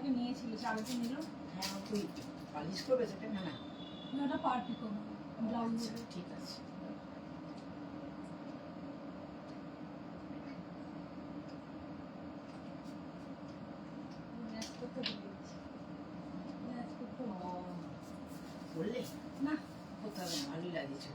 কালকে নিয়েছিল, চালাতে নিল। হ্যাঁ তুই পালিশ করবে সেটা না না ওটা পার্টি করবো ব্লাউজ। ঠিক আছে। বললে না কোথাও ভালোই লাগছে।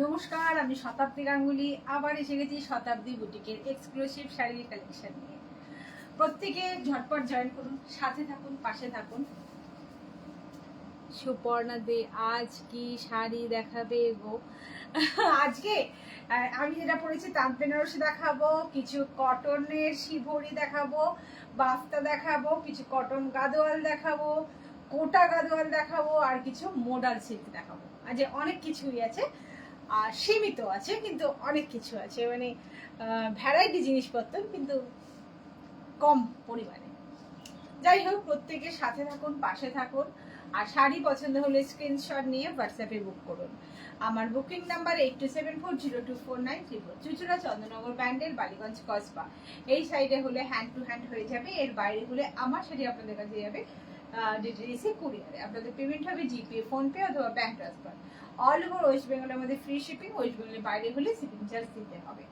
নমস্কার, আমি শতাব্দী গাঙ্গুলি আবার এসে গেছি শতাব্দী বুটিকের এক্সক্লুসিভ শাড়ির কালেকশন নিয়ে। প্রত্যেকে ঝটপট জয়েন করুন, সাথে থাকুন, পাশে থাকুন। সুপর্ণা দে আজ কি শাড়ি দেখাবে গো? আজকে আমি যেটা পরেছি তাঁত বেনারসি দেখাবো, কিছু কটনের শিভরি দেখাবো, বাফতা দেখাবো, কিছু কটন গাদোয়াল দেখাবো, কোটা গাদোয়াল দেখাবো, আর কিছু মোডাল সিল্ক দেখাবো। আজ অনেক কিছুই আছে, আর সীমিত আছে কিন্তু অনেক কিছু আছে, মানে ভ্যারাইটি জিনিসপত্র কিন্তু কম পরিমাণে। যাই হোক, প্রত্যেকের সাথে থাকুন, পাশে থাকুন। আর শাড়ি পছন্দ হলে স্ক্রিনশট নিয়ে হোয়াটসঅ্যাপে বুক করুন। আমার বুকিং নাম্বার 8274024934। চুচুড়া চন্দ্রনগর ব্যান্ডেল, বালিগঞ্জ কসবা। এই সাইডে হলে হ্যান্ড টু হ্যান্ড হয়ে যাবে, এর বাইরে হলে আমার শাড়ি আপনাদের কাছে যাবে ডিটিডিসি কুরিয়ারে। আপনাদের পেমেন্ট হবে জিপে, ফোনপে অথবা bank transfer. All over West বেঙ্গলের মধ্যে ফ্রি শিপিং, ওয়েস্ট বেঙ্গলের বাইরে হলে শিপিং চার্জ দিতে হবে।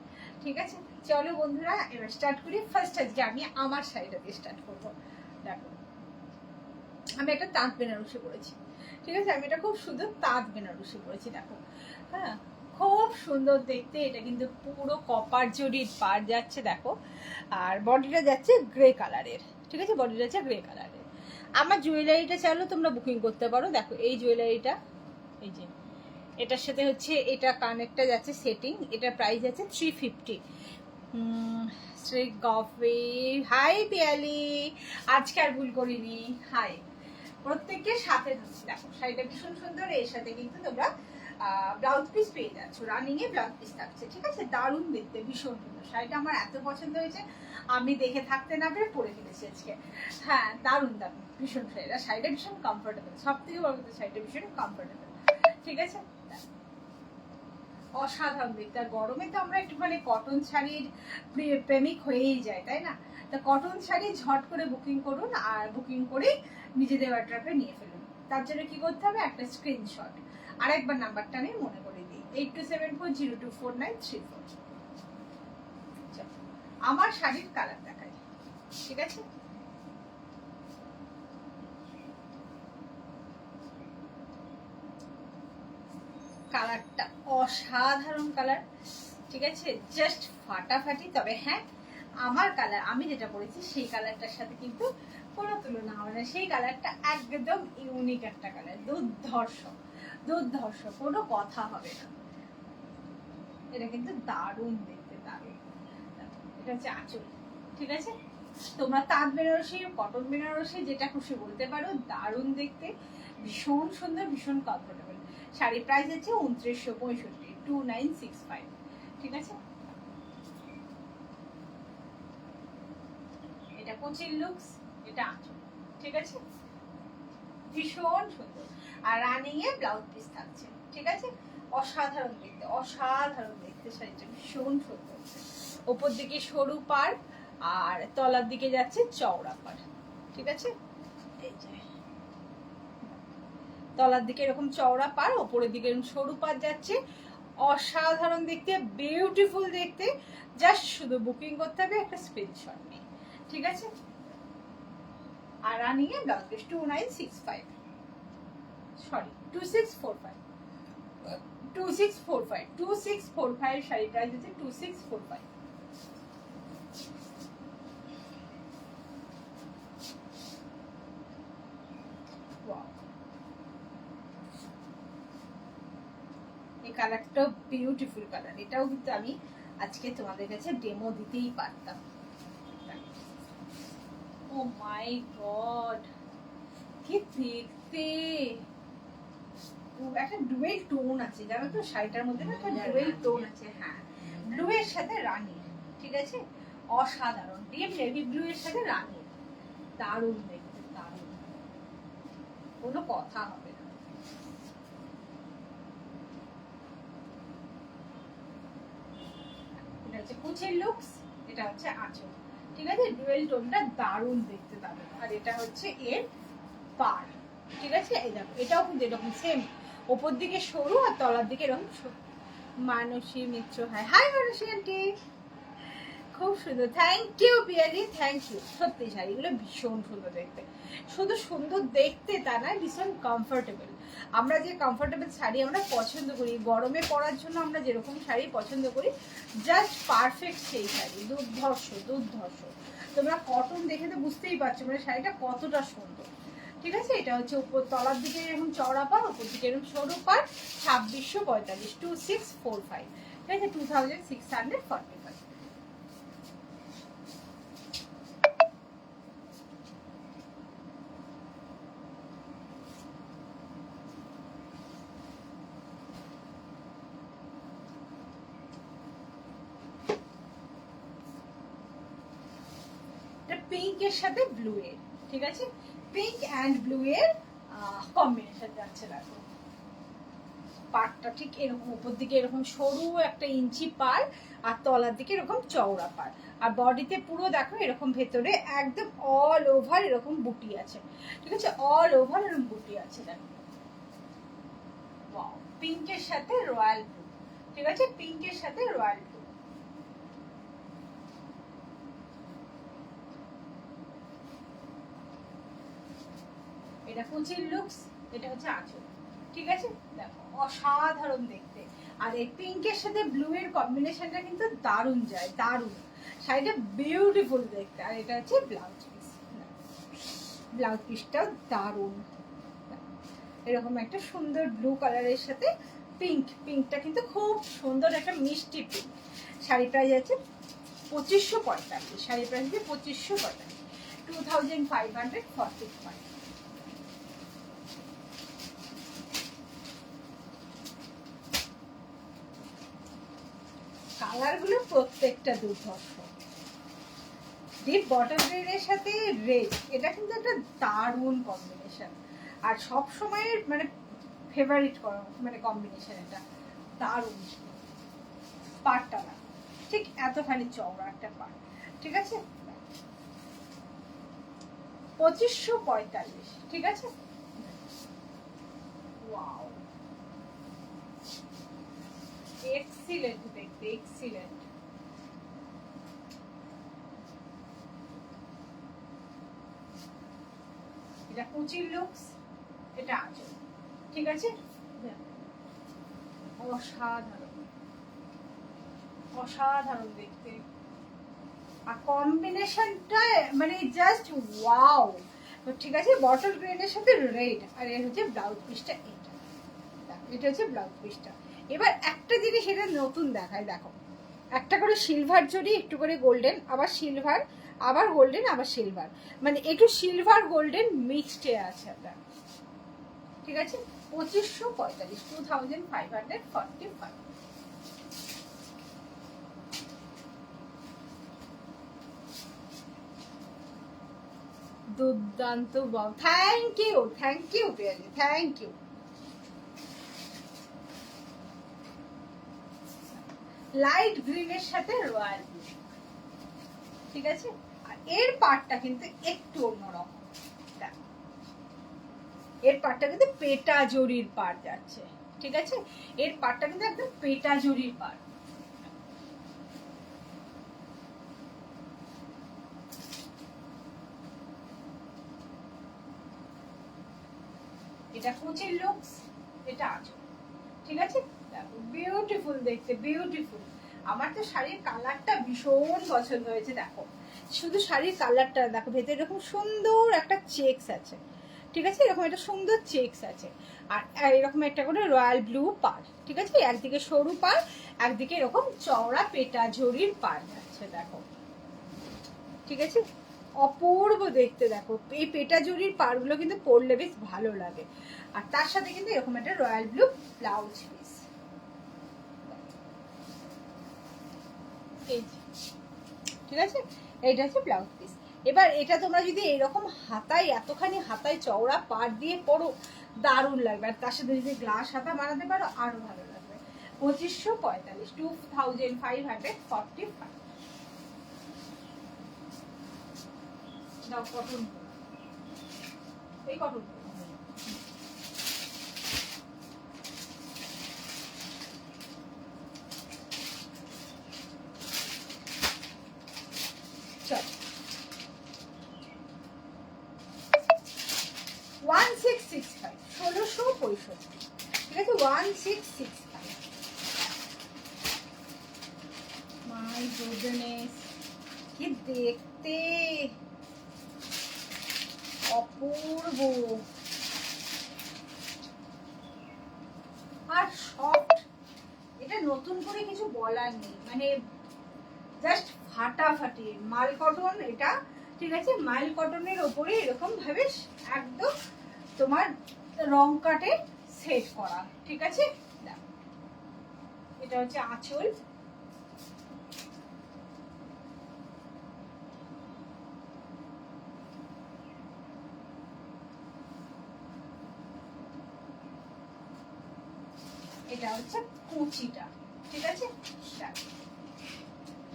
ঠিক আছে, চলো বন্ধুরা এবার স্টার্ট করি। ফার্স্ট আজকে আমি আমার শাড়িটা দিয়ে স্টার্ট করবো। দেখো, আমি একটা তাঁত বেনারসি পরেছি। ঠিক আছে, আমি এটা খুব সুন্দর তাঁত বেনারসি পরেছি। দেখো, হ্যাঁ খুব সুন্দর দেখতে। এটা কিন্তু পুরো কপার জরির পার যাচ্ছে, দেখো। আর বডিটা যাচ্ছে গ্রে কালারের। ঠিক আছে, বডিটা যাচ্ছে গ্রে কালারের। আমার জুয়েলারিটা চাইলে তোমরা বুকিং করতে পারো। দেখো এই জুয়েলারিটা, এই যে এটার সাথে হচ্ছে এটা কানেক্টটা যাচ্ছে সেটিং। এটার প্রাইস আছে 350। শ্রী গফি, হাই পিয়ালি, আজকে আর ভুল করিনি। হাই, প্রত্যেকের সাথে থাকছে। দেখো শাড়িটা ভীষণ সুন্দর, এর সাথে কিন্তু তোমরা ব্লাউজ পিস পেয়ে যাচ্ছ, রানিং এ ব্লাউজ পিস থাকছে। ঠিক আছে, দারুণ দেখতে, ভীষণ সুন্দর। শাড়িটা আমার এত পছন্দ হয়েছে, আমি দেখে থাকতে না পেরে পরে ফেলেছি আজকে। হ্যাঁ দারুণ দারুণ, ভীষণ শাড়িটা। শাড়িটা ভীষণ কমফোর্টেবল, সব থেকে বড় কথা শাড়িটা ভীষণ কমফোর্টেবল। ঠিক আছে, অসাধারণ দেখতে। আর গরমে তো আমরা একটুখানি কটন শাড়ির প্রেমিক হয়েই যায়, তাই না? তা কটন শাড়ি ঝট করে বুকিং করুন, আর বুকিং করে নিজেদের ওয়ার্ড্রপে নিয়ে ফেলুন। তার জন্য কি করতে হবে, একটা স্ক্রিনশট। আর একবার নাম্বারটা আমি মনে করে দিই, 8274024934। আমার শাড়ির কালার দেখাই। ঠিক আছে, কালারটা অসাধারণ কালার। ঠিক আছে, জাস্ট ফাটাফাটি। তবে হ্যাঁ, আমার কালার, আমি যেটা পরেছি সেই কালারটার সাথে কিন্তু কোনো তুলনা হবে না। সেই কালারটা একদম ইউনিক একটা কালার, দুর্ধর্ষ দুর্ধর্ষ, কোনো কথা হবে না। এটা কিন্তু দারুণ দেখতে, দারুণ। এটা হচ্ছে আঁচল। ঠিক আছে, তোমরা তাঁত বেনারসি, কটন বেনারসি যেটা খুশি বলতে পারো, দারুণ দেখতে, ভীষণ সুন্দর, ভীষণ কমফোর্টেবল। শাড়ির প্রাইস আছে 2965, 2965। ঠিক আছে, এটা কুচির লুকস, এটা আঁচল। ঠিক আছে, ভীষণ সুন্দর। আর রানিং এ ব্লাউজ পিস থাকছে। ঠিক আছে, অসাধারণ দেখতে, অসাধারণ দেখতে। শাড়িটা ভীষণ সুন্দর। ওপর দিকে সরু পাড়, আর তলার দিকে যাচ্ছে চওড়া পাড়। ঠিক আছে, এই যে তলার দিকে এরকম চওড়া পাড়, ওপরের দিকে এরকম সরু পাড় যাচ্ছে। অসাধারণ দেখতে, বিউটিফুল দেখতে। জাস্ট শুধু বুকিং করতে হবে একটা স্ক্রিনশট নিয়ে। ঠিক আছে, আর রানিং এ blouse piece 2965, sorry 2645, 2645, 2645। Sari price আছে 2645। এই কালারটা বিউটিফুল কালার। এটাও কিন্তু আমি আজকে তোমাদের কাছে ডেমো দিতেই পারতাম। ও মাই গড, কি দেখতে, একটা ডুয়েল টোন আছে জানো তো শাড়িটার মধ্যে না, একটা ডুয়েল টোন আছে। হ্যাঁ, ব্লু এর সাথে রানী, ঠিক আছে, অসাধারণ। ডিপ নেভি ব্লু এর সাথে রানী, দারুণ দেখতে, দারুণ, কোনো কথা হবে না। এটা হচ্ছে কুচির লুকস, এটা হচ্ছে আঁচল, ঠিক আছে। ডুয়েল টোনটা দারুণ দেখতে দারুণ। আর এটা হচ্ছে এর পার, ঠিক আছে। এই দেখো এটাও কিন্তু এরকম সেম, ওপর দিকে সরু আর তলার দিকে এরকম সরু। মানসী মিত্র, হ্যাঁ, হাই মানসী আন্টি, খুব সুন্দর, thank you Piyali, thank you. সত্যি শাড়িগুলো ভীষণ সুন্দর দেখতে, শুধু সুন্দর দেখতে তা নয়, ভীষণ কমফোর্টেবল। আমরা যে কমফোর্টেবল শাড়ি আমরা পছন্দ করি, গরমে পরার জন্য আমরা যেরকম শাড়ি পছন্দ করি, জাস্ট পারফেক্ট সেই শাড়ি, দুর্ধর্ষ দুর্ধর্ষ। তোমরা কটন দেখে তো বুঝতেই পারছো মানে শাড়িটা কতটা সুন্দর, ঠিক আছে। এটা হচ্ছে উপর তলার দিকে এরকম চওড়া পার, উপর দিকে এরকম সরু পার, 2645, 2645, ঠিক আছে, 2645। পিঙ্ক এর সাথে ব্লু এর, ঠিক আছে, পিঙ্ক এন্ড ব্লু এর কম্বিনেশন যাচ্ছে। দেখো পাড়টা ঠিক এরকম, উপর দিকে এরকম সরু একটা ইঞ্চি পার, আর তলার দিকে এরকম চওড়া পার, আর বডিতে পুরো দেখো এরকম ভেতরে একদম অল ওভার এরকম বুটি আছে, ঠিক আছে, অল ওভার এরকম বুটি আছে। দেখো ওয়াও, পিঙ্কের সাথে রয়্যাল ব্লু, ঠিক আছে, পিঙ্কের সাথে রয়্যাল ব্লু। এটা কুচির লুকস, এটা হচ্ছে আঁচল, ঠিক আছে। দেখো অসাধারণ দেখতে। আর এই পিঙ্কের সাথে ব্লু এর কম্বিনেশনটা কিন্তু দারুণ যায়, দারুণ, শাড়িটা বিউটিফুল দেখতে। আর এটা হচ্ছে ব্লাউজ পিস, ব্লাউজ পিসটাও দারুণ, এরকম একটা সুন্দর ব্লু কালারের সাথে পিঙ্ক, পিঙ্কটা কিন্তু খুব সুন্দর একটা মিষ্টি পিঙ্ক। শাড়ি প্রাইস আছে 2545, শাড়ি প্রাইস আছে 2545, 2545। কালার গুলো প্রত্যেকটা দুর্ধর্ষ। ডিপ বটল গ্রিন এর সাথে রেড, এটা কিন্তু একটা দারুণ কম্বিনেশন, আর সব সময়ের মানে ফেভারিট মানে কম্বিনেশন, এটা দারুণ। পাড়টা না ঠিক এতখানি চওড়া একটা পাড়, ঠিক আছে, 2545, ঠিক আছে। ওয়াও, এক্সিলেন্ট দেখতে, এক্সিলেন্ট। এটা কুচির লুকস, এটা আঁচল, ঠিক আছে, অসাধারণ, অসাধারণ দেখতে। আর কম্বিনেশনটা মানে জাস্ট ওয়াও, ঠিক আছে। বটল গ্রিনের সাথে রেড, আর এর হচ্ছে ব্লাউজ পিসটা, এটা হচ্ছে ব্লাউজ পিসটা। এবার একটা জিনিস এটা নতুন দেখায়, দেখো একটা করে সিলভার জড়ি, একটু করে গোল্ডেন, আবার সিলভার, আবার গোল্ডেন, আবার সিলভার, মানে একটু সিলভার গোল্ডেন মিক্সড আছে এটা, ঠিক আছে। 2545, 2545। দুর্দান্ত, wow, thank you, thank you Piyali, thank you. Light গ্রিনের সাথে রয়্যাল ব্লু, ঠিক আছে। আর এর পাড়টা কিন্তু একটু অন্যরকম, এর পাড়টা কিন্তু পেটা জরির পাড় যাচ্ছে, ঠিক আছে, এর পাড়টা কিন্তু একদম পেটা জরির পাড়। এটা কুচির লুকস, এটা আঁচল, ঠিক আছে। দেখো বিউটিফুল দেখতে, বিউটিফুল। আমার তো শাড়ির কালারটা ভীষণ পছন্দ হয়েছে। দেখো শুধু শাড়ির কালারটা দেখো, ভেতরে এরকম সুন্দর একটা চেকস আছে, ঠিক আছে, এরকম একটা সুন্দর চেকস আছে, আর এরকম একটা করে রয়্যাল ব্লু পার, ঠিক আছে, একদিকে সরু পার, একদিকে এরকম চওড়া পেটা ঝুড়ির পার যাচ্ছে, দেখো, ঠিক আছে, অপূর্ব দেখতে। দেখো এই পেটা জরির পাড়গুলো কিন্তু পরলে বেশ ভালো লাগে। আর তার সাথে কিন্তু এরকম একটা রয়্যাল ব্লু ব্লাউজ পিস। এই যে, ঠিক আছে, এইটা হচ্ছে ব্লাউজ পিস। এবার এটা তোমরা যদি এরকম হাতায়, এতখানি হাতায় চওড়া পাড় দিয়ে পরো, দারুণ লাগবে। আর তার সাথে যদি গ্লাস হাতা বানাতে পারো আরো ভালো লাগবে। 2545, 2545। দাও কটন, এই কটন। চল 1665, 1665, ঠিক আছে, 1665। মাই গুডনেস, কি দেখতে অপূর্ব আর সফট। এটা নতুন করে কিছু বলার নেই, মানে জাস্ট ফাটাফাটি মাল কটন এটা, ঠিক আছে। মাল কটনের ওপরে এরকম ভাবে একদম তোমার রং কাটে সেট করা, ঠিক আছে। এটা হচ্ছে আঁচল। এটা হচ্ছে কুচিটা, ঠিক আছে।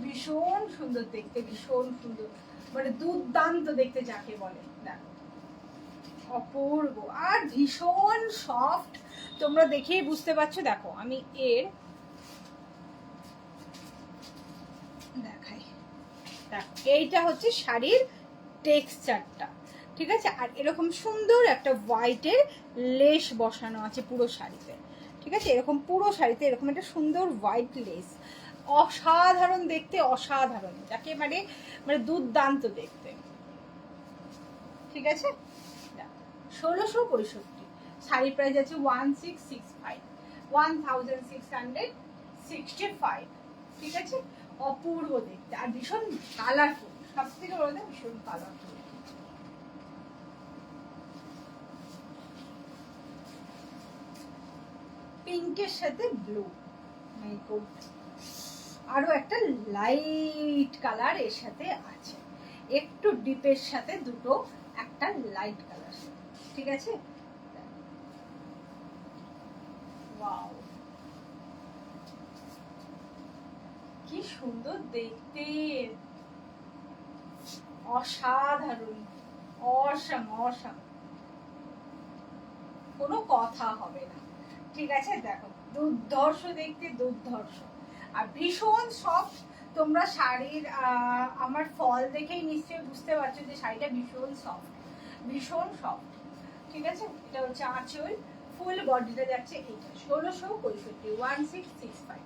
ভীষণ সুন্দর দেখতে, ভীষণ সুন্দর, মানে দুর্দান্ত দেখতে যাকে বলে। দেখো অপূর্ব আর ভীষণ সফট, তোমরা দেখেই বুঝতে পারছো। দেখো আমি এর দেখাই, দেখো এইটা হচ্ছে শাড়ির টেক্সচারটা, ঠিক আছে। আর এরকম সুন্দর একটা হোয়াইটের লেস বসানো আছে পুরো শাড়িতে, ঠিক আছে। এরকম পুরো শাড়িতে এরকম একটা সুন্দর হোয়াইট লেস, অসাধারণ দেখতে, অসাধারণ, যাকে মানে মানে দুর্দান্ত দেখতে, ঠিক আছে। 1665, শাড়ির প্রাইস আছে 1665, 1665, ঠিক আছে। অপূর্ব দেখতে আর ভীষণ কালারফুল, সব থেকে বড় কথা ভীষণ কালারফুল। পিঙ্কের সাথে ব্লু, আরো একটা লাইট কালার এর সাথে আছে, একটু ডিপের সাথে দুটো একটা লাইট কালার, ঠিক আছে। ওয়াও কি সুন্দর দেখতে, অসাধারণ, অসাম অসাম, কোনো কথা হবে না, ঠিক আছে। দেখো দুর্ধর্ষ দেখতে, দুর্ধর্ষ আর ভীষণ সফট। তোমরা শাড়ির আমার ফল দেখেই নিশ্চয়ই বুঝতে পারছো যে শাড়িটা ভীষণ সফট, ভীষণ সফট, ঠিক আছে। এটা হচ্ছে আঁচল, ফুল বডিটা যাচ্ছে এইটা 1665, 1665,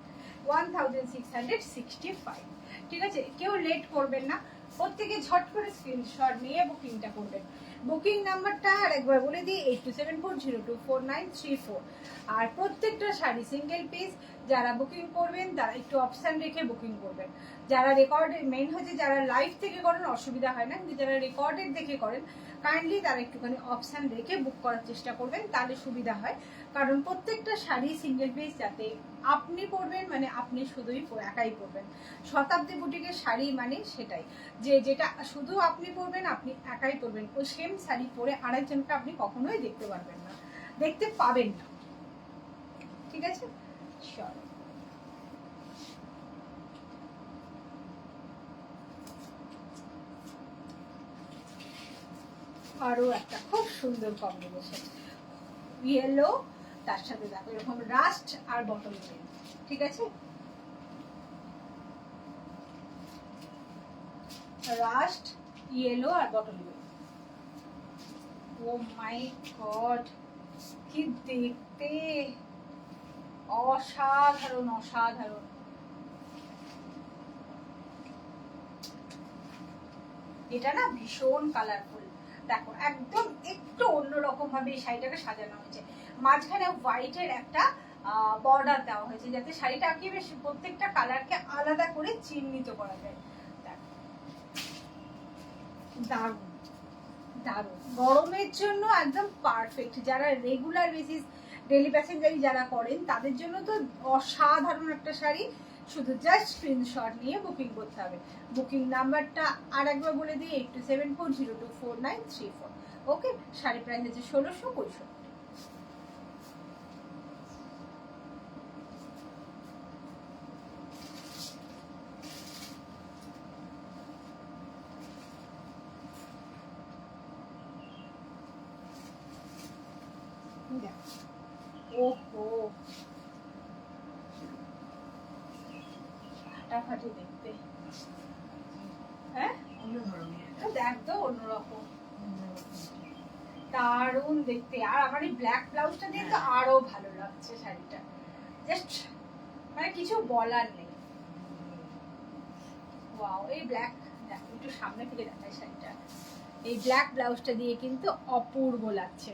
1665, ঠিক আছে। কেউ লেট করবেন না, প্রত্যেকে ঝট করে স্ক্রিনশট নিয়ে বুকিংটা করবেন। বুকিং নাম্বারটা আর একবার বলে দিই 8274024934। আর প্রত্যেকটা শাড়ি সিঙ্গেল পিস, যারা বুকিং করবেন তারা একটু অপশান রেখে বুকিং করবেন। যারা রেকর্ডেড, মেইন হচ্ছে যারা লাইভ থেকে করেন অসুবিধা হয় না, কিন্তু যারা রেকর্ডেড দেখে করেন কাইন্ডলি তারা একটুখানি অপশান রেখে বুক করার চেষ্টা করবেন, তাহলে সুবিধা হয়। কারণ প্রত্যেকটা শাড়ি সিঙ্গেল পিস যাতে আপনি পরবেন, মানে আপনি শুধুই একাই পরবেন। শতাব্দী বুটিকের শাড়ি মানে সেটাই, যে যেটা শুধু আপনি পরবেন, আপনি একাই পরবেন, ওই সেম শাড়ি পরে আরেকজনকে আপনি কখনোই দেখতে পারবেন না, দেখতে পাবেন না, ঠিক আছে। চলো আরো একটা খুব সুন্দর কম্বিনেশন, ইয়েলো তার সাথে দেখো এরকম রাস্ট আর বটল গ্রিন, ঠিক আছে। রাস্ট, ইয়েলো আর বটল গ্রিন। ও মাই গড কি দেখতে, অসাধারণ অসাধারণ। এটা না ভীষণ কালারফুল, দেখো একদম একটু অন্যরকম ভাবে এই শাড়িটাকে সাজানো হয়েছে। মাঝখানে হোয়াইটের একটা বর্ডার দেওয়া হয়েছে যাতে শাড়িটা একেবারে প্রত্যেকটা কালারকে আলাদা করে চিহ্নিত করা যায়। দারুণ দারুণ, গরমের জন্য একদম পারফেক্ট। যারা রেগুলার বেসিস ডেলি প্যাসেঞ্জারি যারা করেন তাদের জন্য তো অসাধারণ একটা শাড়ি। শুধু জাস্ট স্ক্রিনশট নিয়ে বুকিং করতে হবে। বুকিং নাম্বারটা আর একবার বলে দিই, 8274024934। ওকে, শাড়ি প্রাইস হচ্ছে 1665। ওহো, ফাটাফাটি দেখতে। হ্যাঁ, অন্য ধরনের তো দেখ তো অন্যরকম, দারুণ দেখতে। আর আমার এই ব্ল্যাক ব্লাউজটা দিয়ে তো আরো ভালো লাগছে শাড়িটা, জাস্ট মানে কিছু বলার নেই। ওয়াও, এই ব্ল্যাক, দেখো একটু সামনে থেকে দেখাই শাড়িটা, এই ব্ল্যাক ব্লাউজটা দিয়ে কিন্তু অপূর্ব লাগছে।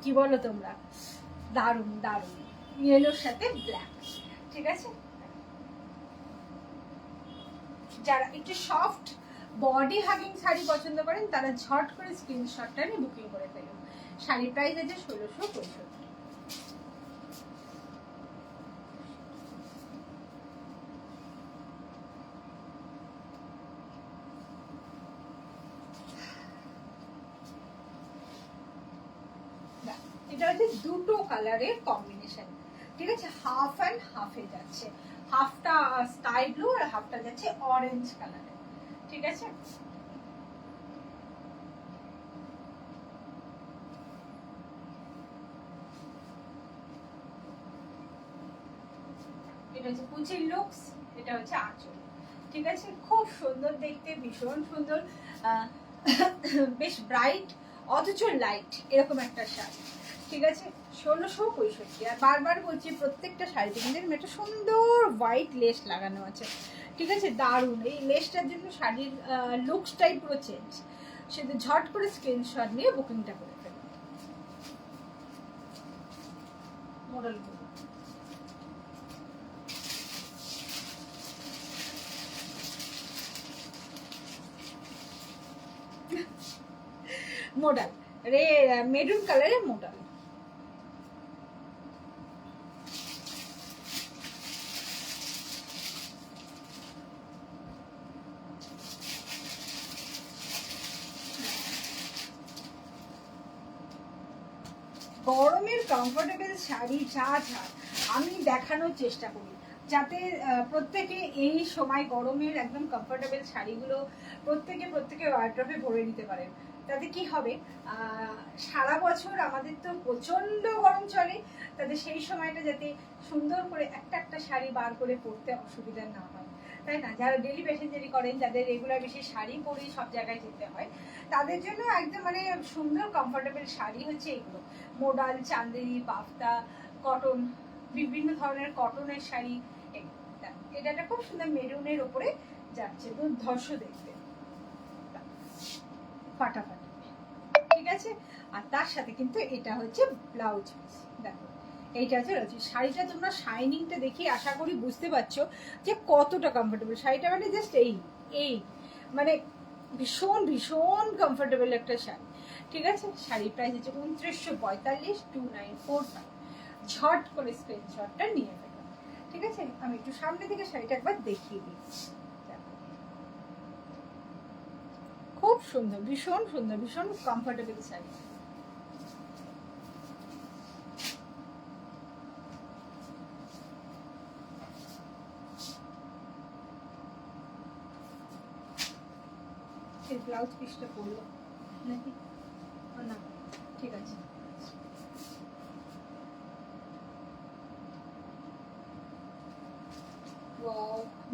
কি বলো তোমরা? দারুণ দারুণ, ইয়েলোর সাথে ব্ল্যাক। ঠিক আছে, যারা একটু সফট বডি হাগিং শাড়ি পছন্দ করেন তারা ঝট করে স্ক্রিনশটটা নিয়ে বুকিং করে ফেলুন। শাড়ির প্রাইস আছে 1665। এটা হচ্ছে দুটো কালারের কম্বিনেশন। ঠিক আছে, হাফ অ্যান্ড হাফে যাচ্ছে, হাফটা স্কাই ব্লু আর হাফটা যাচ্ছে অরেঞ্জ কালারে। ঠিক আছে, এটা হচ্ছে কুচির লুকস, এটা হচ্ছে আঁচল। ঠিক আছে, খুব সুন্দর দেখতে, ভীষণ সুন্দর, বেশ ব্রাইট অথচ লাইট এরকম একটা শাড়ি। ঠিক আছে, 1665। আর বারবার বলছি প্রত্যেকটা শাড়িতে কিন্তু এরকম একটা সুন্দর হোয়াইট লেস লাগানো আছে। ঠিক আছে, দারুণ, এই লেসটার জন্য শাড়ির লুকসটাই পুরো চেঞ্জ। সেটা ঝট করে স্ক্রিনশট নিয়ে বুকিংটা করে ফেলুন। মডেলগুলো মোডাল রে, মেরুন কালারের মোডাল। গরমের কমফোর্টেবল শাড়ি যা যা আমি দেখানোর চেষ্টা করি, যাতে প্রত্যেকে এই সময় গরমের একদম কমফোর্টেবল শাড়িগুলো প্রত্যেকে ওয়ার্ড্রপে ভরে নিতে পারেন। তাতে কি হবে, সারা বছর আমাদের তো প্রচন্ড গরম চলে, তাতে সেই সময়টা যাতে সুন্দর করে একটা একটা শাড়ি বার করে পরতে অসুবিধা না হয়, তাই না? যারা ডেলি প্যাসেঞ্জারি করেন, যাদের রেগুলার বেশি শাড়ি পরেই সব জায়গায় যেতে হয়, তাদের জন্য একদম মানে সুন্দর কমফোর্টেবল শাড়ি হচ্ছে এগুলো। মোডাল, চান্দেরি, বাফতা, কটন, বিভিন্ন ধরনের কটনের শাড়ি। এটা একটা খুব সুন্দর মেরুনের উপরে যাচ্ছে, দুর্ধর্ষ দেখতে, ফাটাফাটি। ঠিক আছে, আর তার সাথে কিন্তু এটা হচ্ছে ব্লাউজ পিস। দেখো, এইটা হচ্ছে রয়েছে শাড়িটা, তোমরা শাইনিংটা দেখি আশা করি বুঝতে পারছো যে কতটা কমফোর্টেবল শাড়িটা। মানে জাস্ট এই মানে ভীষণ ভীষণ কমফোর্টেবল একটা শাড়ি। ঠিক আছে, শাড়ির প্রাইস হচ্ছে 2945, 2945। ঝট করে স্ক্রিনশটটা নিয়ে ফেলো। ঠিক আছে, আমি একটু সামনে থেকে শাড়িটা একবার দেখিয়ে দিই। খুব সুন্দর, ভীষণ সুন্দর, ভীষণ কমফোর্টেবল শাড়ি। এই ব্লাউজ পিসটা পরলো নাকি না? ঠিক আছে,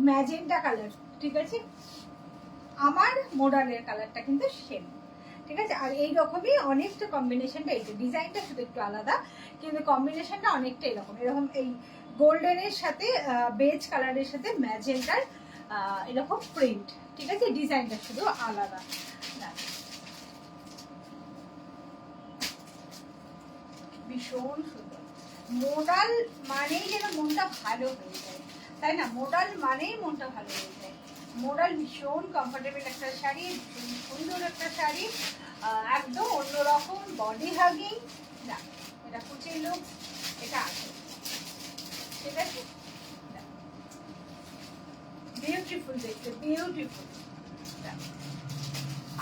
ম্যাজেন্টা কালার। ঠিক আছে, আমার মোডালের কালারটা কিন্তু সেম। ঠিক আছে, আর এই রকমই অনেকটা কম্বিনেশনটা, এইটা ডিজাইনটা শুধু একটু আলাদা, কিন্তু কম্বিনেশনটা অনেকটা এরকম এরকম। এই গোল্ডেনের সাথে বেজ কালারের সাথে ম্যাজেন্টার এরকম প্রিন্ট। ঠিক আছে, ডিজাইনটা শুধু আলাদা। ভীষণ সুন্দর। মোডাল মানেই যেন মনটা ভালো হয়ে যায়, তাই না? মোডাল মানেই মনটা ভালো হয়ে যায়। মোডাল ভীষণ কমফোর্টেবল একটা শাড়ি, ভীষণ সুন্দর একটা শাড়ি, একদম অন্যরকম বডি হাগিং। না এটা কুচির লুক, এটা আছে, ঠিক আছে, বিউটিফুল দেখতে, বিউটিফুল।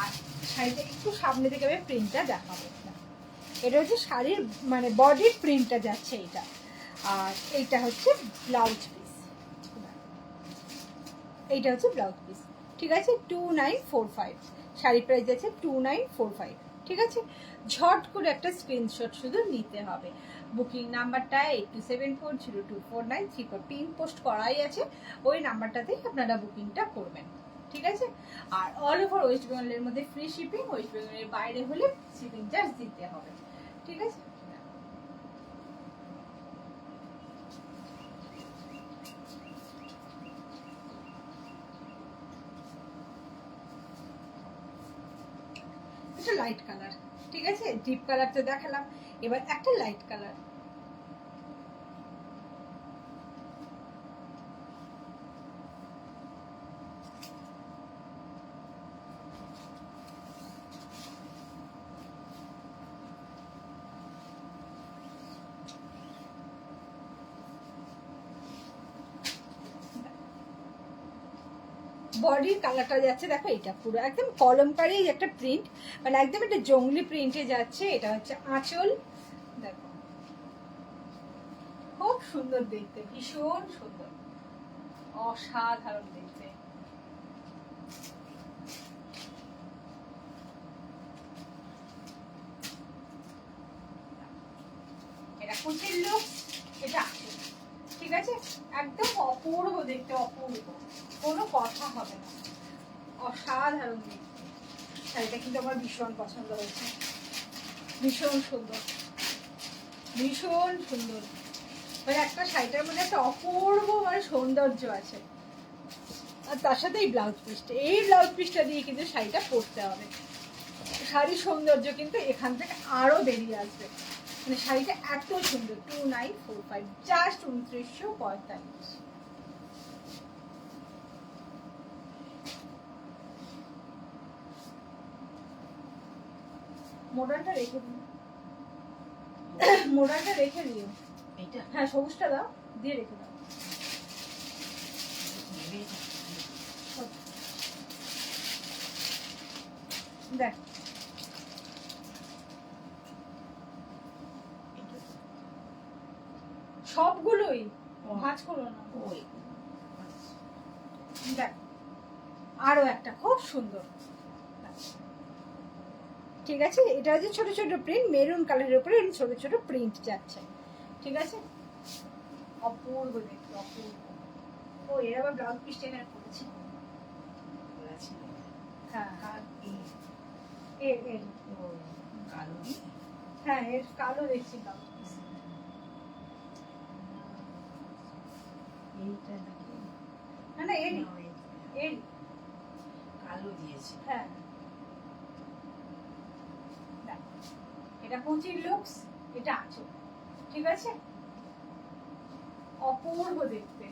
আর শাড়িটা একটু সামনে থেকে আমি প্রিন্টটা দেখাবো। এটা হচ্ছে শাড়ির মানে বডির প্রিন্টটা যাচ্ছে এটা, আর এইটা হচ্ছে ব্লাউজ পিস, এইটা হচ্ছে ব্লাউজ পিস, ঠিক আছে। 2945 শাড়ি প্রাইস আছে 2945, ঠিক আছে। ঝট করে একটা স্ক্রিনশট শুধু নিতে হবে। বুকিং নাম্বারটা 8274024934, পিন পোস্ট করাই আছে, ওই নাম্বারটাতেই আপনারা বুকিংটা করবেন, ঠিক আছে। আর অল ওভার ওয়েস্ট বেঙ্গলের মধ্যে ফ্রি শিপিং, ওয়েস্ট বেঙ্গলের বাইরে হলে শিপিং চার্জ দিতে হবে, ঠিক আছে। এটা লাইট কালার, ঠিক আছে, ডিপ কালার তো দেখালাম, এবার একটা লাইট কালার। বডির কালারটা যাচ্ছে দেখো, এটা পুরো একদম কলমকারী একটা প্রিন্ট, মানে একদম একটা জঙ্গলি প্রিন্টে যাচ্ছে। এটা হচ্ছে আঁচল, দেখো খুব সুন্দর দেখতে, ভীষণ সুন্দর, অসাধারণ দেখতে। এটা কুচির লুক, এটা আঁচল, ঠিক আছে, একদম অপূর্ব দেখতে, অপূর্ব, কোনো কথা হবে না, অসাধারণ দেখতে। শাড়িটা কিন্তু আমার ভীষণ পছন্দ হয়েছে, ভীষণ সুন্দর, ভীষণ সুন্দর, মানে একটা শাড়িটার মধ্যে একটা অপূর্ব মানে সৌন্দর্য আছে। আর তার সাথে এই ব্লাউজ পিসটা, এই ব্লাউজ পিসটা দিয়ে কিন্তু শাড়িটা পরতে হবে, শাড়ির সৌন্দর্য কিন্তু এখান থেকে আরো বেরিয়ে আসবে। মানে শাড়িটা এত সুন্দর। 2945, জাস্ট 2945। মোডালটা রেখে দিন, মোডালটা রেখে দিও, এইটা হ্যাঁ সবুজটা দাও, দিয়ে রেখে দাও। দেখ সবগুলোই ভাঁজ করো না, ওই দেখ আরো একটা খুব সুন্দর, ঠিক আছে। এটা হচ্ছে ছোট ছোট প্রিন্ট, মেরুন কালারের উপরে ছোট ছোট প্রিন্ট যাচ্ছে, ঠিক আছে, অপূর্ব দেখতে, অপূর্ব। ও এর আবার ব্লাউজ পিস টেনে করেছে, খোলা ছিল। হ্যাঁ আর এই এর এর ও কালো হ্যাঁ এর কালো দেখছি ব্লাউজ পিস। এইটা নাকি না না এর না, এইটা। এর কালো দিয়েছে। হ্যাঁ দেখ, এটা কুচির লুকস, এটা আঁচল, ঠিক আছে, অপূর্ব দেখতে,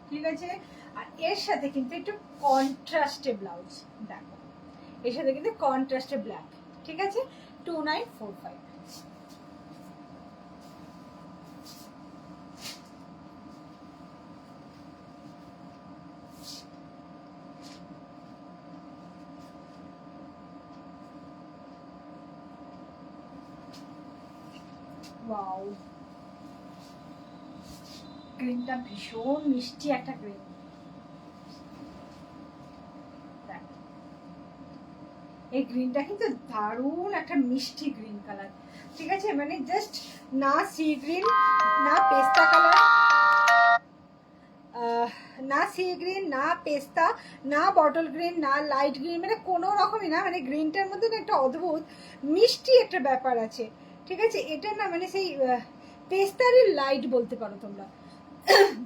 ঠিক আছে। আর এর সাথে কিন্তু একটু কন্ট্রাস্টে ব্লাউজ, দেখো এর সাথে কিন্তু কন্ট্রাস্টে ব্ল্যাক, ঠিক আছে। 2945। ওয়াও, গ্রিনটা ভীষণ মিষ্টি একটা গ্রিন, এই গ্রিনটা কিন্তু দারুণ একটা মিষ্টি গ্রিন কালার, ঠিক আছে, মানে জাস্ট না সি গ্রিন, না পেস্তা কালার, না সি গ্রিন, না পেস্তা, না বটল গ্রিন, না লাইট গ্রিন, মানে কোনো রকমই না, মানে গ্রিনটার মধ্যে না একটা অদ্ভুত মিষ্টি একটা ব্যাপার আছে, ঠিক আছে। এটা না মানে সেই পেস্তারই লাইট বলতে পারো তোমরা,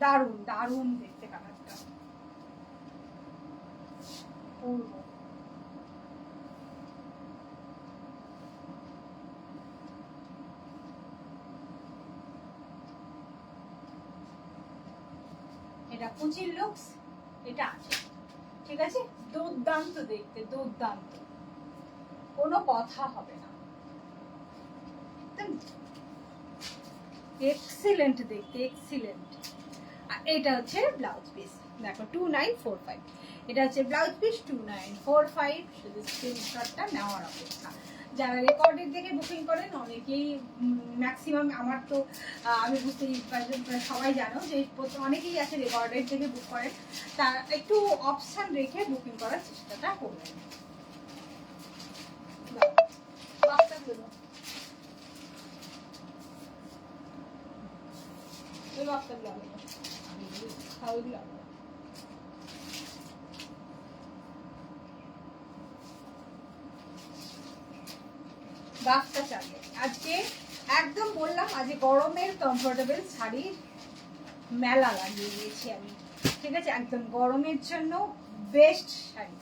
দারুণ দারুণ দেখতে কালারটা, পূর্ব। এটা কুচির লুকস, এটা আছে, ঠিক আছে, দুর্দান্ত দেখতে, দুর্দান্ত, কোনো কথা হবে না, এক্সিলেন্ট দেখতে, এক্সিলেন্ট। আর এটা হচ্ছে ব্লাউজ পিস, দেখো 2945, এটা হচ্ছে ব্লাউজ পিস 2945। শুধু স্ক্রিনশটটা নেওয়ার অপেক্ষা। যারা রেকর্ডের দেখে বুকিং করেন অনেকেই, ম্যাক্সিমাম আমার তো আমি বুঝতেই সবাই জানো যে অনেকেই আছে রেকর্ডের থেকে বুক করেন, তারা একটু অপশান রেখে বুকিং করার চেষ্টাটা করবেন। বাচ্চাগুলো বাচ্চা চালে আজকে একদম বললাম, আজকে গরমের কমফোর্টেবল শাড়ির মেলা লাগিয়ে দিয়েছি আমি, ঠিক আছে, একদম গরমের জন্য বেস্ট শাড়ি,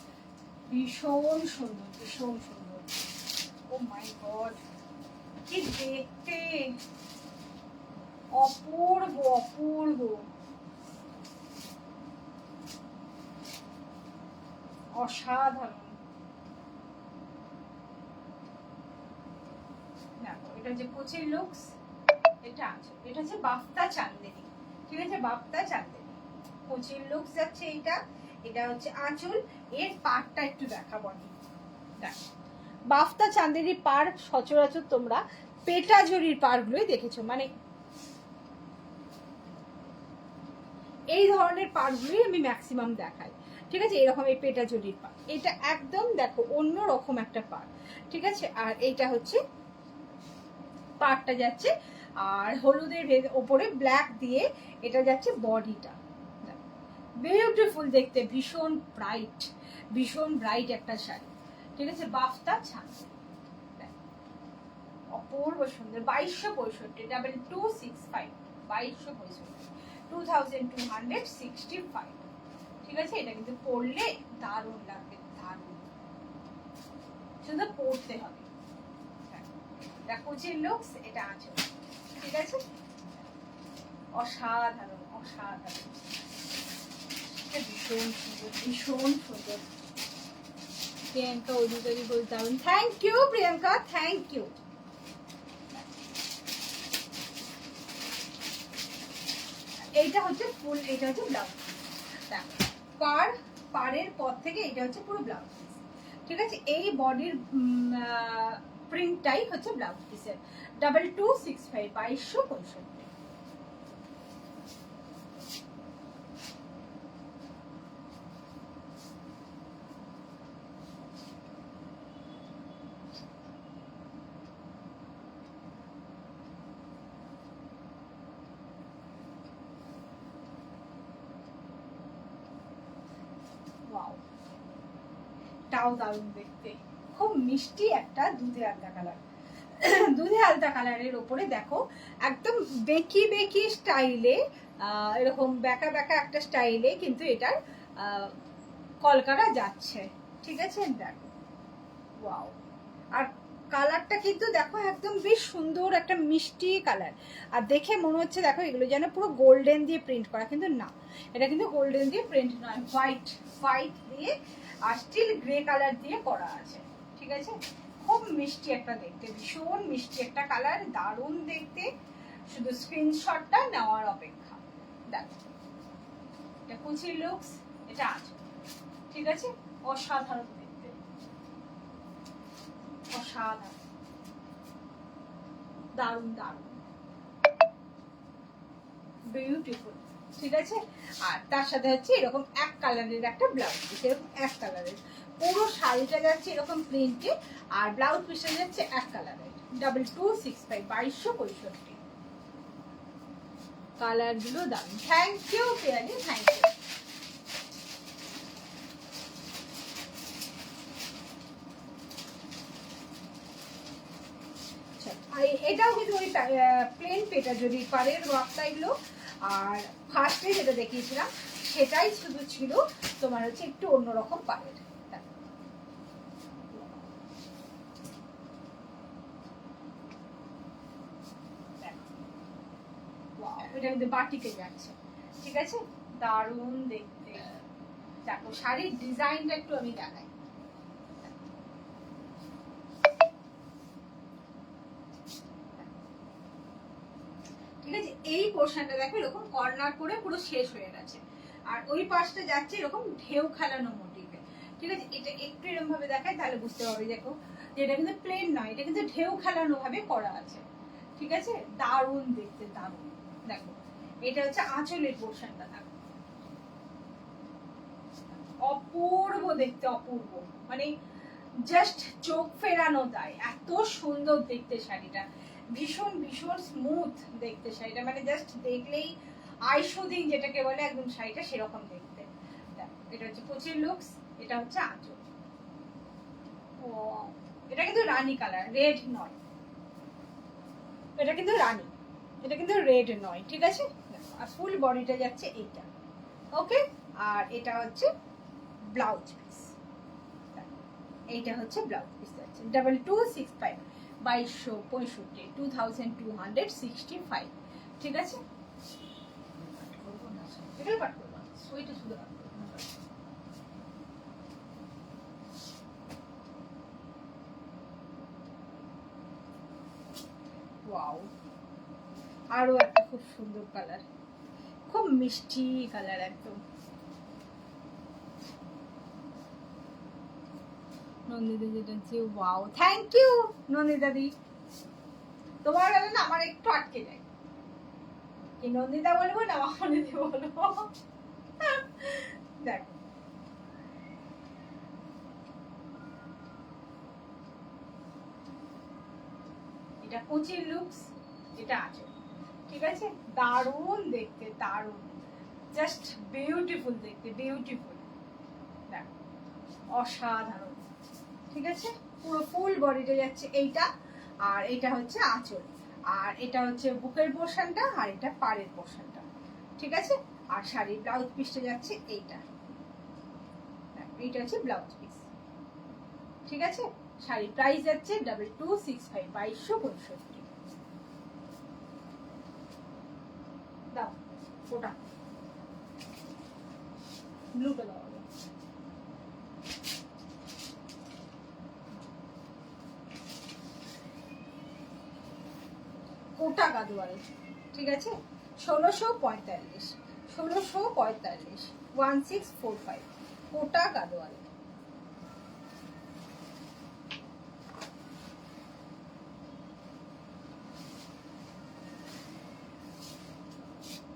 ভীষণ সুন্দর, ভীষণ সুন্দর। ও মাই গড, কি দেখতে অপূর্ব, অপূর্ব, অসাধারণ। দেখো এটা হচ্ছে কোচের লুকস, এটা আছে, এটা হচ্ছে বাফতা চান্দেরি, ঠিক আছে, বাফতা চান্দেরি কোচের লুকস যাচ্ছে এইটা। এটা হচ্ছে আঁচল, এর পাড়টা একটু দেখাবো আমি। দেখো বাফতা চান্দেরি পাড় সচরাচর তোমরা পেটা জরির পাড়গুলোই দেখেছো, মানে এই ধরনের পাড়গুলোই আমি ম্যাক্সিমাম দেখাই, ঠিক আছে, এরকম এই পেটা জরির পাড়। এটা একদম দেখো অন্য রকম একটা পাড়, ঠিক আছে। আর এইটা হচ্ছে পাড়টা যাচ্ছে, আর হলুদের ওপরে ব্ল্যাক দিয়ে এটা যাচ্ছে বডিটা, বিউটিফুল দেখতে, ভীষণ ব্রাইট, ভীষণ ব্রাইট একটা শাড়ি, ঠিক আছে, বাফতা ছান, অপূর্ব সুন্দর। 2265, 2265, 2265, 2265, ঠিক আছে। এটা কিন্তু পরলে দারুণ লাগবে, দারুণ, শুধু পরতে হবে। এটা কোচের লুকস, এটা আছে, ঠিক আছে, অসাধারণ, অসাধারণ, ভীষণ সুন্দর, ভীষণ সুন্দর। প্রিয়াঙ্কা অধিকারী বল দারুণ, thank you Priyanka, thank you. এইটা হচ্ছে ফুল, এইটা হচ্ছে ব্লাউজ, পাড়ের পর থেকে এটা হচ্ছে পুরো ব্লাউজ পিস, ঠিক আছে। এই বডির প্রিন্টটাই হচ্ছে ব্লাউজ পিসের। 2265, 2265। টাও দারুণ দেখতে, খুব মিষ্টি একটা দুধে আলতা কালার, দুধে আলতা কালারের ওপরে দেখো একদম বেকি বেকি স্টাইলে, এরকম বেঁকা বেঁকা একটা স্টাইলে কিন্তু এটার কলকাটা যাচ্ছে, ঠিক আছে। দেখো ওয়াও, আর কালারটা কিন্তু দেখো একদম বেশ সুন্দর একটা মিষ্টি কালার, আর দেখে মনে হচ্ছে দেখো এগুলো যেন পুরো গোল্ডেন দিয়ে প্রিন্ট করা, কিন্তু না, এটা কিন্তু গোল্ডেন দিয়ে প্রিন্ট নয়, হোয়াইট, হোয়াইট দিয়ে আর স্টিল গ্রে কালার দিয়ে করা আছে, ঠিক আছে। খুব মিষ্টি একটা দেখতে, ভীষণ মিষ্টি একটা কালার, দারুণ দেখতে, শুধু স্ক্রিনশটটা নেওয়ার অপেক্ষা। দেখো এটা কুচির লুকস, এটা আছে, ঠিক আছে, অসাধারণ দেখতে, অসাধারণ, দারুণ দারুণ, বিউটিফুল, ঠিক আছে। আর তার সাথে হচ্ছে এরকম এক কালারের একটা ব্লাউজ পিস, এরকম এক কালারের, পুরো শাড়িটা যাচ্ছে এরকম প্রিন্টে, আর ব্লাউজ পিসটা যাচ্ছে এক কালারের। 2265, 2265, কালার গুলো দারুণ। Thank you Piyali, thank you. এটাও কিন্তু ওই প্লেন পেটা যদি পারের ওয়ার্কটা এগুলো, আর ফার্স্টে যেটা দেখিয়েছিলাম সেটাই শুধু ছিল তোমার হচ্ছে একটু অন্যরকম পারের। এটা কিন্তু বাটিকে যাচ্ছে, ঠিক আছে, দারুণ দেখতে, দেখো শাড়ির ডিজাইনটা একটু আমি দেখাই। ঠিক আছে, এই পোর্শনটা দেখো এরকম কর্নার করে পুরো শেষ হয়ে গেছে, আর ওই পাশটা যাচ্ছে এরকম ঢেউ খেলানো মোটিভে। ঠিক আছে, এটা একটু এরকম ভাবে দেখাই তাহলে বুঝতে পারবে। দেখো যে এটা কিন্তু প্লেন নয়, এটা কিন্তু ঢেউ খেলানো ভাবে করা আছে। ঠিক আছে, দারুণ দেখতে, দারুণ। দেখো এটা হচ্ছে আঁচলের পোর্শনটা, দেখো অপূর্ব দেখতে, অপূর্ব, মানে জাস্ট চোখ ফেরানো যায়, এত সুন্দর দেখতে শাড়িটা, ভীষণ ভীষণ স্মুথ দেখতে শাড়িটা, মানে জাস্ট দেখলেই আই শুদিং যেটাকে বলে একদম শাড়িটা সেরকম দেখতে। এটা হচ্ছে কোচির লুকস, এটা হচ্ছে আঁচল। ও এটা কিন্তু রানী কালার, রেড নয়, এটা কিন্তু রানী, এটা কিন্তু রেড নয়। ঠিক আছে, আর ফুল বডিটা যাচ্ছে এইটা। ওকে, আর এটা হচ্ছে ব্লাউজ পিস, এইটা হচ্ছে ব্লাউজ পিস যাচ্ছে 2265, 2265, 2265। ঠিক আছে, এটাই পাঠ করবো, ওইটা শুধু পাঠ করবো। ওয়াও, আরো একটা খুব সুন্দর কালার, খুব মিষ্টি কালার একদম। নন্দিতা যেটা হচ্ছে, ওয়াও, থ্যাংক ইউ নন্দিতা দি। তোমার গেলে না আমার একটু আটকে যায়, কি নন্দিতা বলবো না মামনিদি বলবো। দেখ এটা কুচির লুকস, এটা আছে। ঠিক আছে, দারুণ দেখতে, দারুণ, জাস্ট বিউটিফুল দেখতে, বিউটিফুল, দেখ অসাধারণ। ঠিক আছে, পুরো ফুল বডিটা যাচ্ছে এইটা, আর এটা হচ্ছে আঁচল, আর এটা হচ্ছে বুকের পোর্শনটা, আর এটা পাড়ের পোর্শনটা। ঠিক আছে, আর শাড়ির ব্লাউজ পিসটা যাচ্ছে এইটা, এইটা হচ্ছে ব্লাউজ পিস। ঠিক আছে, শাড়ির প্রাইস যাচ্ছে 2265, 2265। দাও ওটা ব্লুটা দাও, কোটা গাদোয়াল। ঠিক আছে, 1645, 1645, 1645, কোটা গাদোয়াল।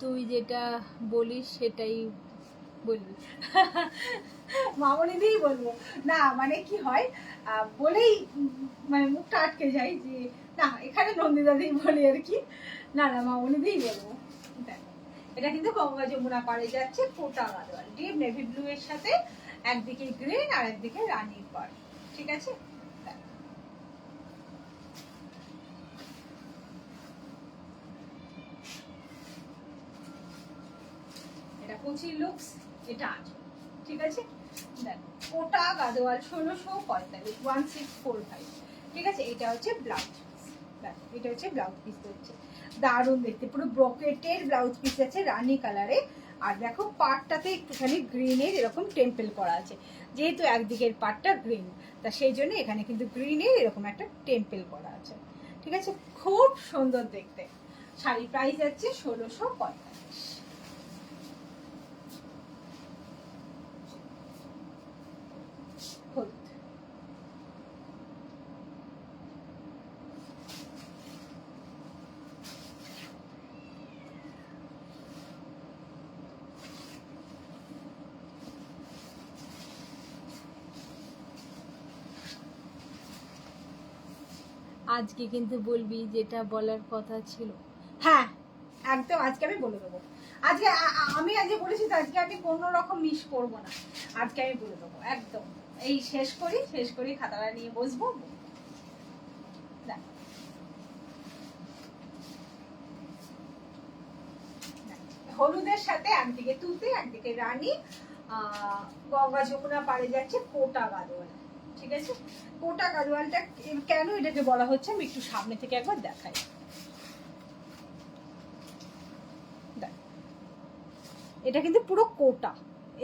তুই যেটা বলিস সেটাই বলবি। মামনিদিই বলবো না, মানে কি হয় বলেই মানে মুখটা আটকে যায় যে না, এখানে নন্দিদাদি বলি আর কি। না না, মামনিদিই বলবো। এটা কিন্তু গঙ্গা যমুনা পাড়ে যাচ্ছে, কোটা গাদোয়াল, ডিপ নেভি ব্লু এর সাথে একদিকে গ্রিন আর একদিকে রানীর পাড়। ঠিক আছে, এটা কুচির লুকস, এটা আছে। ঠিক আছে, দেখ কোটা গাদোয়াল 1645, 1645। ঠিক আছে, এটা হচ্ছে ব্লাউজ পিস, দেখ এটা হচ্ছে ব্লাউজ পিস হচ্ছে, দারুণ দেখতে, পুরো ব্রোকেটের ব্লাউজ পিস আছে রানী কালারে। আর দেখো পাড়টাতে একটুখানি গ্রিনের এরকম টেম্পল করা আছে, যেহেতু একদিকের পাড়টা গ্রিন, তা সেই জন্য এখানে কিন্তু গ্রিনের এরকম একটা টেম্পল করা আছে। ঠিক আছে, খুব সুন্দর দেখতে। শাড়ি প্রাইস আছে 1645। হলুদ, আজকে কিন্তু বলবি যেটা বলার কথা ছিল। হ্যাঁ একদম, আজকে আমি বলে দেবো। আজকে আমি আজকে বলেছি তো, আজকে আমি কোনো রকম মিস করবো না, আজকে আমি বলে দেবো একদম। এই শেষ করি খাতাটা নিয়ে বসবো। হলুদের সাথে একদিকে তুতে একদিকে রানী, গঙ্গা যমুনা পাড়ে যাচ্ছে কোটা গাদোয়াল। ঠিক আছে, কোটা গাদোয়ালটা কেন এটাকে বলা হচ্ছে আমি একটু সামনে থেকে একবার দেখাই। এটা কিন্তু পুরো কোটা,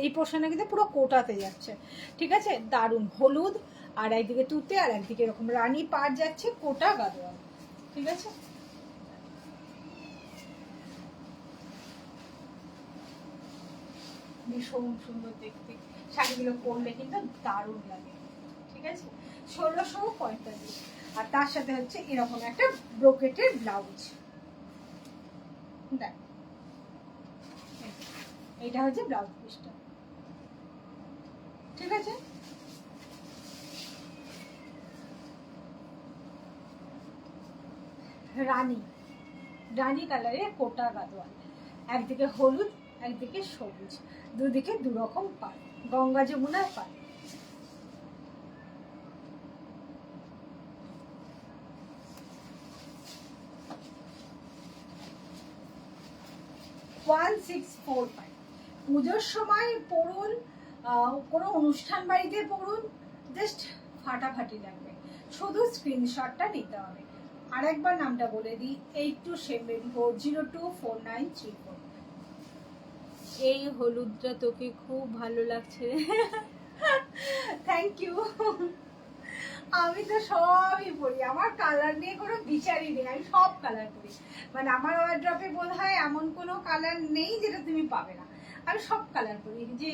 এই পোর্শনে কিন্তু পুরো কোটাতে যাচ্ছে, ঠিক আছে? দারুণ হলুদ, আর একদিকে তুতে আর একদিকে এরকম রানী পাড় যাচ্ছে, কোটা গাদোয়াল, ঠিক আছে? ভীষণ সুন্দর দেখতে, শাড়িগুলো পরলে কিন্তু দারুণ লাগে, ঠিক আছে? 1645। আর তার সাথে হচ্ছে এরকম একটা ব্রোকেটের ব্লাউজ, দেখ এটা হচ্ছে ব্লাউজ পিসটা, ঠিক আছে? রানী রানী কালারের কোটা গাদোয়াল, একদিকে হলুদ একদিকে সবুজ, দুদিকে দুরকম পাড়, গঙ্গা যমুনার পাড়। পুজোর সময় পরুন, কোনো অনুষ্ঠান বাড়িতে পরুন, জাস্ট ফাটাফাটি লাগবে। শুধু স্ক্রিনশটটা নিতে হবে। আরেকবার নামটা বলে দিই, 8274024934। এই হলুদটা তোকে খুব ভালো লাগছে। Thank you. আমি তো সবই পরি, আমার কালার নিয়ে কোনো বিচারই নেই, আমি সব কালার পরি। মানে আমার ওয়ার্ড্রপে বোধ হয় এমন কোনো কালার নেই যেটা তুমি পাবে না, আমি সব কালার পরি। যে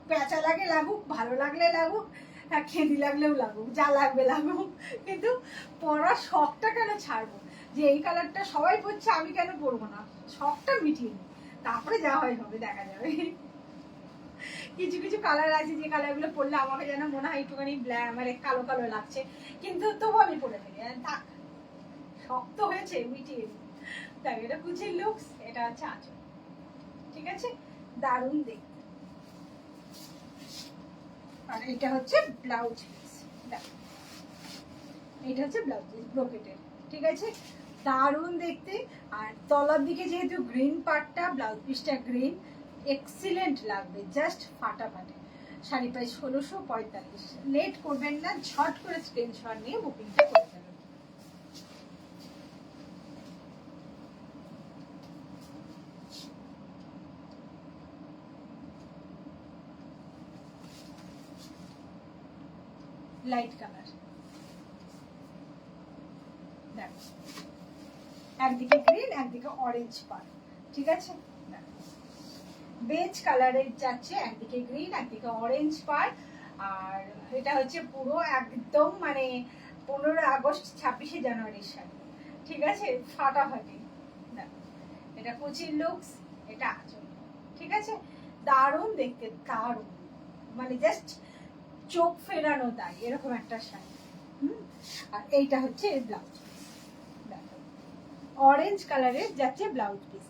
পেঁচা লাগে লাগুক, ভালো লাগলে লাগুক, খেদি লাগলেও লাগুক, যা লাগবে লাগুক, কিন্তু পরার শখটা কেন ছাড়বো? যে এই কালারটা সবাই পরছে আমি কেন পরবো না? শখটা মিটিয়ে নিই, তারপরে যা হয় হবে, দেখা যাবে। কিছু কিছু কালার আছে যে কালারগুলো পরলে আমাকে যেন মনে হয় একটুখানি মানে কালো কালো লাগছে, কিন্তু তবু আমি পরে ফেলি। থাক, শক্ত হয়েছে, মিটিয়ে দিই। দেখ এটা কুচির লুকস, এটা হচ্ছে আঁচল, ঠিক আছে? দারুণ দেখতে। আর এটা হচ্ছে ব্লাউজ পিস, দেখ এটা হচ্ছে ব্লাউজ পিস ব্রোকেটের, ঠিক আছে? দারুণ দেখতে। আর তলার দিকে যেহেতু গ্রিন পার্টটা, ব্লাউজ পিসটা গ্রিন, এক্সিলেন্ট লাগবে, জাস্ট ফাটাফাটি। শাড়ি প্রাইস 1645। লেট করবেন না, ঝট করে স্ক্রিনশট নিয়ে বুকিংটা করে ফেলুন। লাইট কালার, দেখো একদিকে গ্রিন একদিকে অরেঞ্জ পার, ঠিক আছে? বেজ কালারের যাচ্ছে, একদিকে গ্রিন একদিকে অরেঞ্জ পার। আর এটা হচ্ছে পুরো একদম মানে 15 আগস্ট 26 জানুয়ারির শাড়ি, ঠিক আছে? ফাটাফাটি। এটা কুচির লুকস, এটা আঁচল, ঠিক আছে? দারুণ দেখতে, দারুণ, মানে জাস্ট চোখ ফেরানো তাই এরকম একটা শাড়ি। আর এইটা হচ্ছে ব্লাউজ পিস, দেখো অরেঞ্জ কালারের যাচ্ছে ব্লাউজ পিস,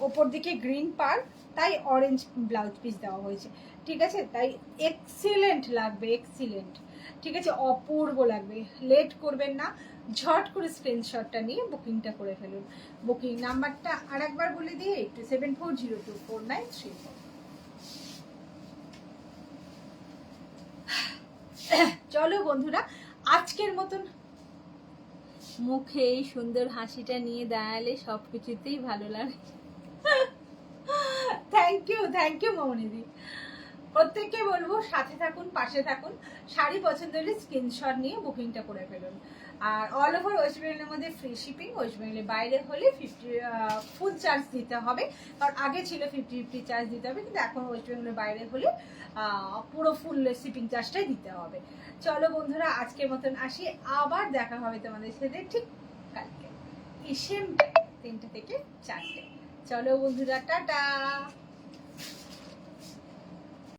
ওপর দিকে গ্রিন পার, তাই অরেঞ্জ ব্লাউজ পিস দেওয়া হয়েছে, ঠিক আছে? তাই এক্সিলেন্ট লাগবে, এক্সিলেন্ট, ঠিক আছে? অপূর্ব লাগবে। লেট করবেন না, ঝট করে স্ক্রিনশটটা নিয়ে বুকিংটা করে ফেলুন। বুকিং নাম্বারটা আরেকবার বলে দিয়ে, 8274024934। চলো বন্ধুরা, আজকের মতন মুখে এই সুন্দর হাসিটা নিয়ে দাঁড়ালে সবকিছুতেই ভালো লাগে। থ্যাংক ইউ মৌনিদি। প্রত্যেককে বলবো সাথে থাকুন, পাশে থাকুন। শাড়ি পছন্দ হলে স্ক্রিনশট নিয়ে বুকিংটা করে ফেলুন। আর অল ওভার ওয়েস্ট বেঙ্গলের মধ্যে ফ্রি শিপিং, ওয়েস্ট বেঙ্গলের বাইরে হলে 50 ফুল চার্জ দিতে হবে। কারণ আগে ছিল 50 চার্জ দিতে হবে, কিন্তু এখন ওয়েস্ট বেঙ্গলের বাইরে হলে পুরো ফুল শিপিং চার্জটাই দিতে হবে। চলো বন্ধুরা, আজকের মতন আসি, আবার দেখা হবে তোমাদের সাথে ঠিক কালকে সেম 3টে থেকে 4টে। চলো বন্ধুরা, টাটা।